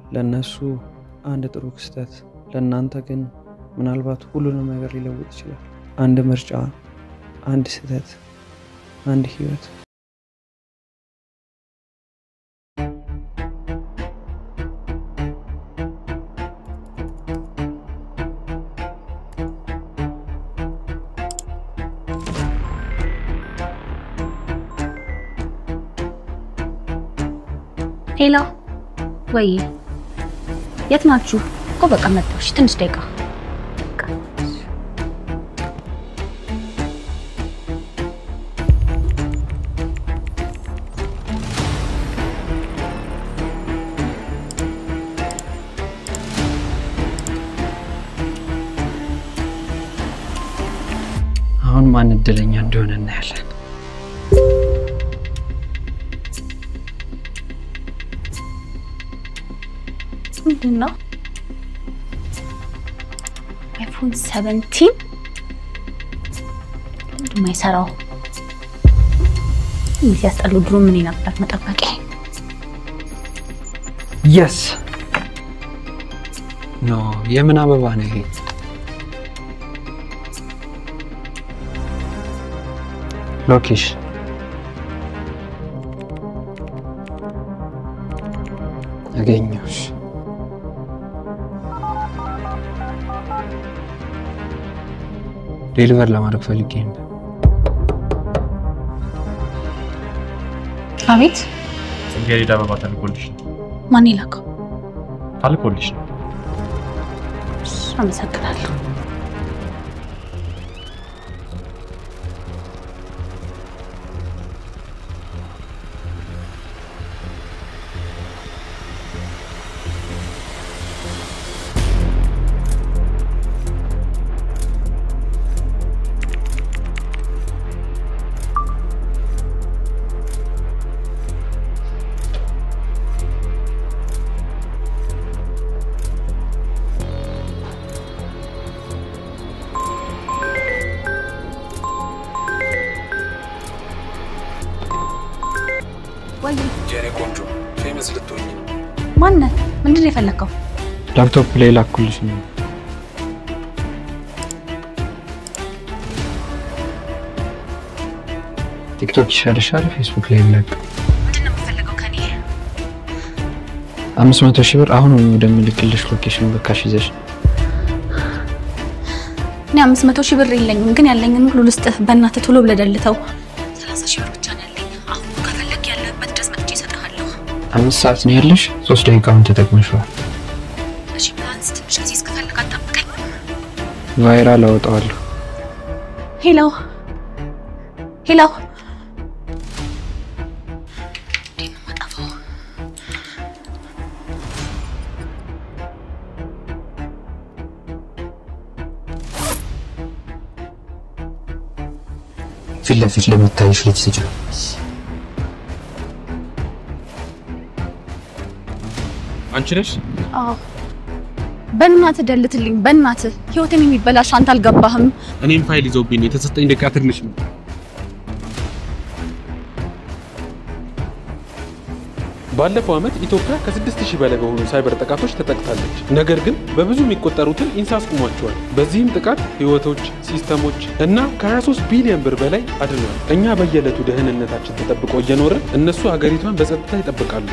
ለነሱ አንድ ጥሩ ክስተት ለናንተ ግን ምናልባት ሁሉንም ነገር ሊለውጥ ይችላል አንድ ምርጫ አንድ ስህተት አንድ ህይወት ሄሎ ወይ የት ናችሁ? እኮ በቃ መጣሽ ትንሽ ደቂቃ አሁን ማን እድለኛ እንደሆነ እናያለን ምንድነው iPhone 17 እንደማይሰራው ሲያስጠሉ ድሮ ምን ነበር መጠበቂ yes no የምን አበባ ነው ይሄ location አገኘሁሽ ዴሊቨር ለማድረግ ፈልጌ ነበር አቤት እንግዲህ አበባ ተልኮልሽ ማን ይላከው ተልኮልሽ አመሰግናለሁ ወይ ጀኔ ቆንጆ ፌመስ ልትሆኚ ማን ምንድነው የፈለከው ላፕቶፕ ላይ ላኩልሽ ነው ቲክቶክ ይሻልሻል ፌስቡክ ላይ ለቅ ምንድነው የምፈልገው ከኔ 500,000 ብር አሁን ወደምልክልሽ ሎኬሽን በካሽ ይዘሽ እኔ 500,000 ብር የለኝም ግን ያለኝን ሁሉ ልስጥህ በእናትህ ቶሎ ብለህ ደልተው 30,000 ብር ብቻ ነው ያለኝ አሁን ከፈለክ ያለበት ድረስ መጥቼ እሰጥሃለሁ 5 ሰዓት ነው ያለሽ 3 ደቂቃውን ተጠቅመሽዋል እሺ ፕላንስ ትንሽ ጊዜ እስከፈለክ አጣብቀኝ ቫይራል አወጣዋለሁ ሄሎ ሄሎ ፊት ለፊት ለመታየሽ ልጅ ስጭው አንቺ ነሽ አዎ በእናትህ ደልትልኝ በእናትህ ህይወቴን የሚበላሽ አንተ አልገባህም እኔም ፋይል ይዘውብኝ የተሰጠኝ ደቂቃ ትንሽ ነው ባለፈው አመት ኢትዮጵያ ከ6000 በላይ በሆኑ ሳይበር ጥቃቶች ተጠቅታለች ነገር ግን በብዙ የሚቆጠሩትን ኢንሳስ ቆሟቸዋል በዚህም ጥቃት ህይወቶች ሲስተሞች እና ከ23 ቢሊዮን ብር በላይ አድኗል እኛ በየዕለቱ ደህንነታችን ተጠብቆ እየኖረ እነሱ ሀገሪቷን በጸጥታ ይጠብቃሉ